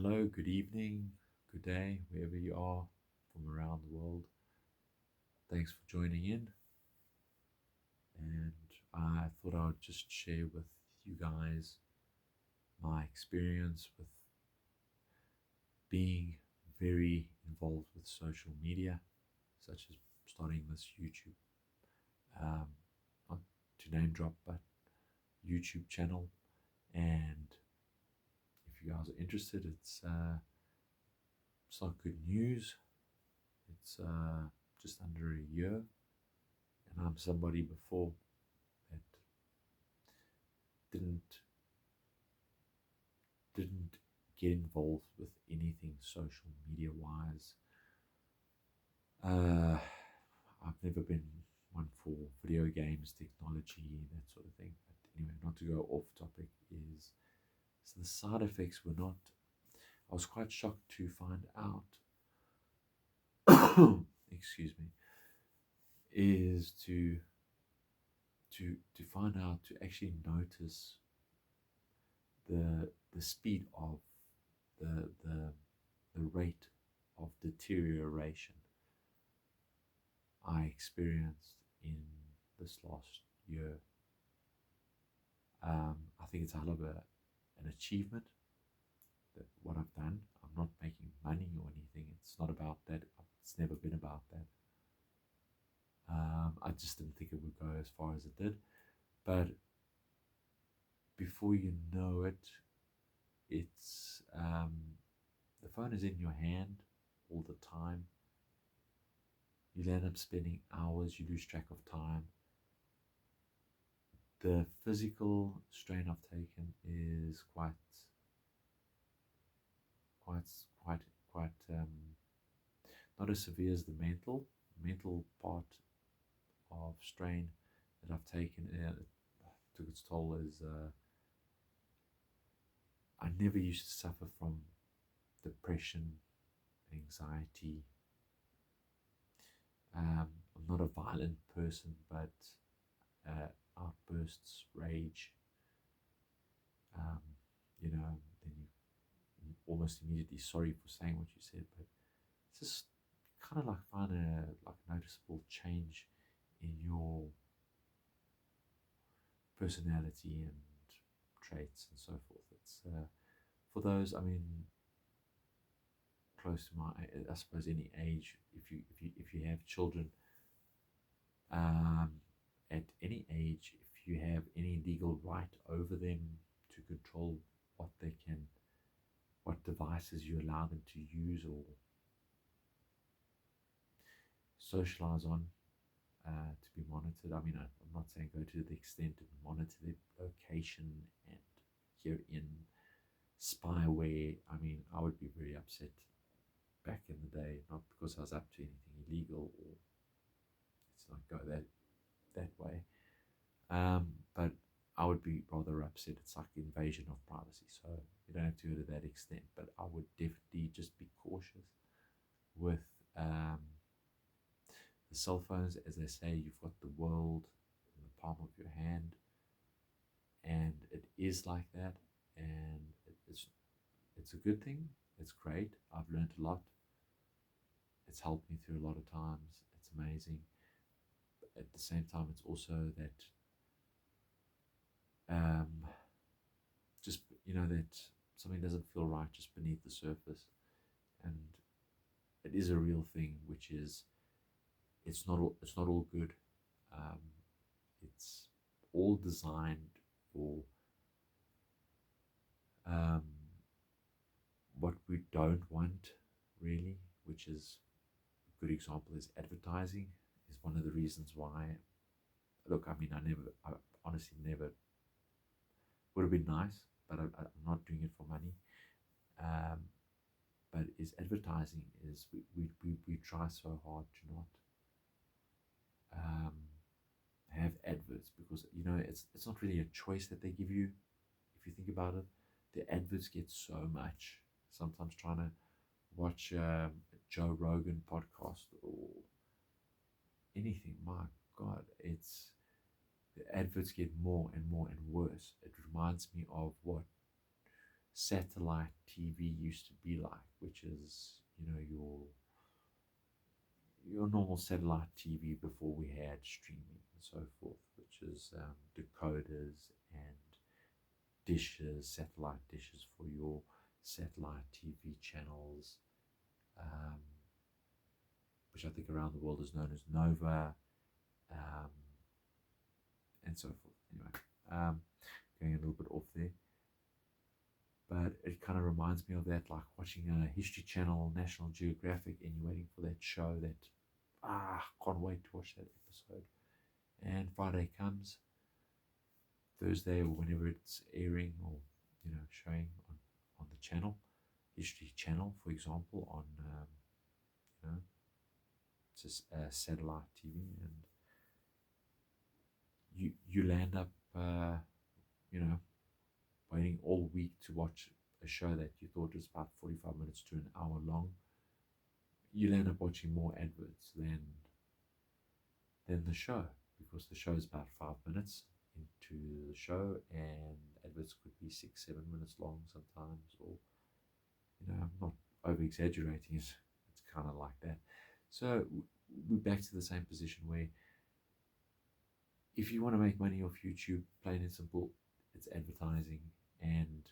Hello, good evening, good day, wherever you are from around the world. Thanks for joining in. And I thought I would just share with you guys my experience with being very involved with social media, such as starting this YouTube, um, not to name drop, but YouTube channel. And if you guys are interested, it's not good news. It's just under a year, and I'm somebody before that didn't didn't get involved with anything social media wise. I've never been one for video games, technology, that sort of thing. But anyway, not to go off topic, is so the side effects were not. I was quite shocked to find out. Excuse me. Is to find out, to actually notice the speed of the the the rate of deterioration I experienced in this last year. I think it's a hell of an achievement that what I've done. I'm not making money or anything. It's not about that. It's never been about that. I just didn't think it would go as far as it did. But before you know it, it's the phone is in your hand all the time. You end up spending hours. You lose track of time. The physical strain I've taken is quite, quite, quite not as severe as the mental part of strain that I've taken. Took its toll. Is I never used to suffer from depression, anxiety. I'm not a violent person, but outbursts, rage, um, then you almost immediately sorry for saying what you said, but it's just kind of like find a noticeable change in your personality and traits and so forth. It's for those, I mean, close to my, I suppose, any age, if you have children, um, at any age, if you have any legal right over them to control what they can, what devices you allow them to use or socialize on, to be monitored. I mean, I'm not saying go to the extent of monitor their location and herein spyware. I mean, I would be very upset back in the day, not because I was up to anything illegal, or let's not go that way. But I would be rather upset. It's like invasion of privacy. So you don't have to go to that extent, but I would definitely just be cautious with the cell phones. As they say, you've got the world in the palm of your hand, and it is like that. And it's a good thing. It's great. I've learned a lot. It's helped me through a lot of times. It's amazing. But at the same time, it's also that um, just that something doesn't feel right just beneath the surface, and it is a real thing, which is it's not all good. Um, it's all designed for um, what we don't want, really, which is a good example is advertising. Is one of the reasons why. Look, I mean, I honestly never would have been nice, but I'm not doing it for money. Um, but is advertising is we try so hard to not um, have adverts, because it's not really a choice that they give you. If you think about it, the adverts get so much. Sometimes trying to watch a Joe Rogan podcast or anything, my God, it's the adverts get more and more and worse. It reminds me of what satellite TV used to be like, which is, your normal satellite TV before we had streaming and so forth, which is decoders and dishes, satellite dishes for your satellite TV channels, um, which I think around the world is known as Nova, um, and so forth. Anyway, going a little bit off there, but it kind of reminds me of that, like watching a History Channel, National Geographic, and you're waiting for that show that, can't wait to watch that episode. And Friday comes, Thursday, or whenever it's airing or showing on the channel, History Channel, for example, on you know it's just satellite TV, and you land up waiting all week to watch a show that you thought was about 45 minutes to an hour long. You'll end up watching more adverts than the show, because the show is about 5 minutes into the show, and adverts could be 6-7 minutes long sometimes, or I'm not over exaggerating, it's kind of like that. So we're back to the same position where if you want to make money off YouTube, plain and simple, it's advertising. And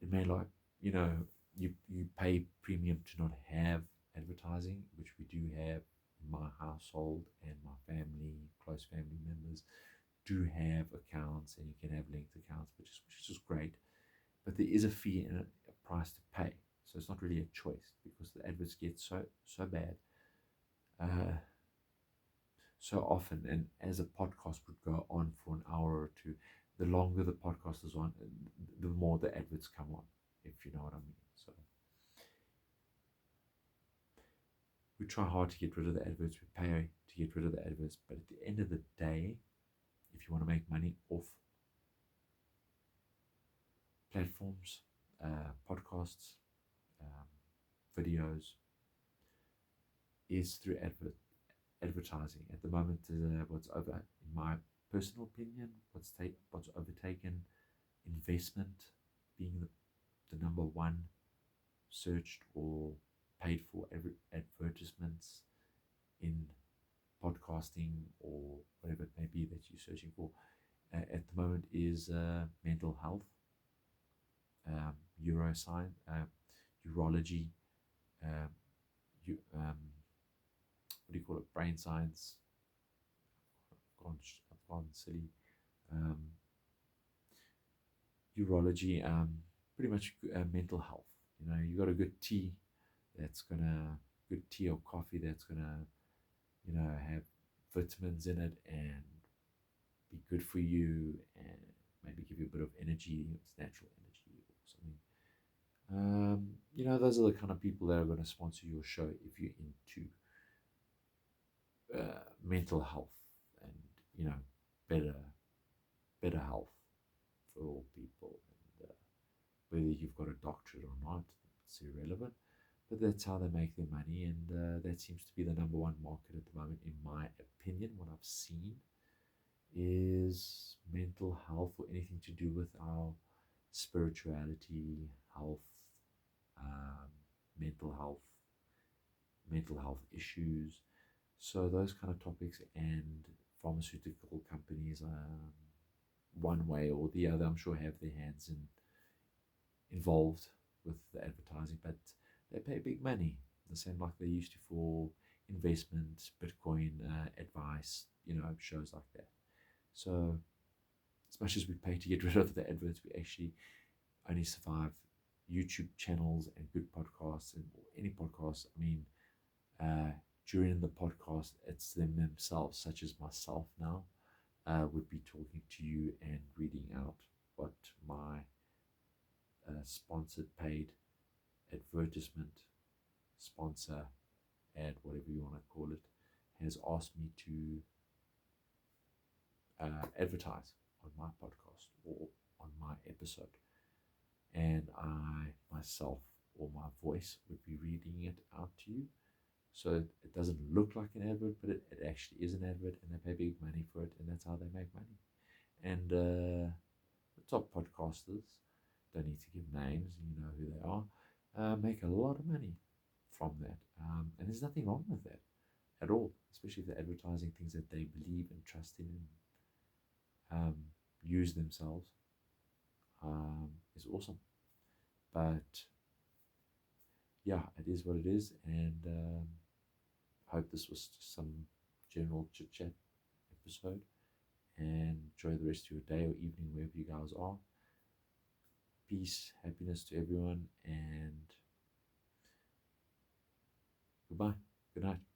it may, like, you pay premium to not have advertising, which we do have in my household, and my family, close family members do have accounts, and you can have linked accounts, which is just great. But there is a fee and a price to pay, so it's not really a choice, because the adverts get so bad so often. And as a podcast would go on for an hour or two, the longer the podcast is on, the more the adverts come on, if you know what I mean. So we try hard to get rid of the adverts, we pay to get rid of the adverts, but at the end of the day, if you want to make money off platforms, podcasts, videos, is through advertising. At the moment, what's over, in my personal opinion, what's overtaken investment, being the number one searched or paid for advertisements in podcasting or whatever it may be that you're searching for at the moment, is mental health, neuroscience, urology, um, what do you call it, brain science. I've gone silly. Urology, pretty much mental health. You got a good tea good tea or coffee that's gonna, have vitamins in it and be good for you, and maybe give you a bit of energy. It's natural energy or something. Those are the kind of people that are going to sponsor your show if you're into mental health and better health for all people. And whether you've got a doctorate or not, it's irrelevant. But that's how they make their money, and that seems to be the number one market at the moment, in my opinion. What I've seen is mental health, or anything to do with our spirituality, health, um, mental health issues. So those kind of topics, and pharmaceutical companies, one way or the other, I'm sure, have their hands involved with the advertising, but they pay big money, the same like they used to for investment, Bitcoin advice, shows like that. So as much as we pay to get rid of the adverts, we actually only survive YouTube channels and good podcasts, and any podcast. I mean, during the podcast, it's them themselves, such as myself now, would be talking to you and reading out what my sponsored paid advertisement, sponsor, ad, whatever you want to call it, has asked me to advertise on my podcast or on my episode. And I myself, or my voice, would be reading it out to you. So it doesn't look like an advert, but it actually is an advert, and they pay big money for it, and that's how they make money. And the top podcasters don't need to give names, you know who they are, make a lot of money from that. And there's nothing wrong with that at all, especially if they're advertising things that they believe and trust in and use themselves. Is awesome. But yeah, it is what it is. And I hope this was just some general chit chat episode. And enjoy the rest of your day or evening, wherever you guys are. Peace, happiness to everyone, and goodbye. Good night.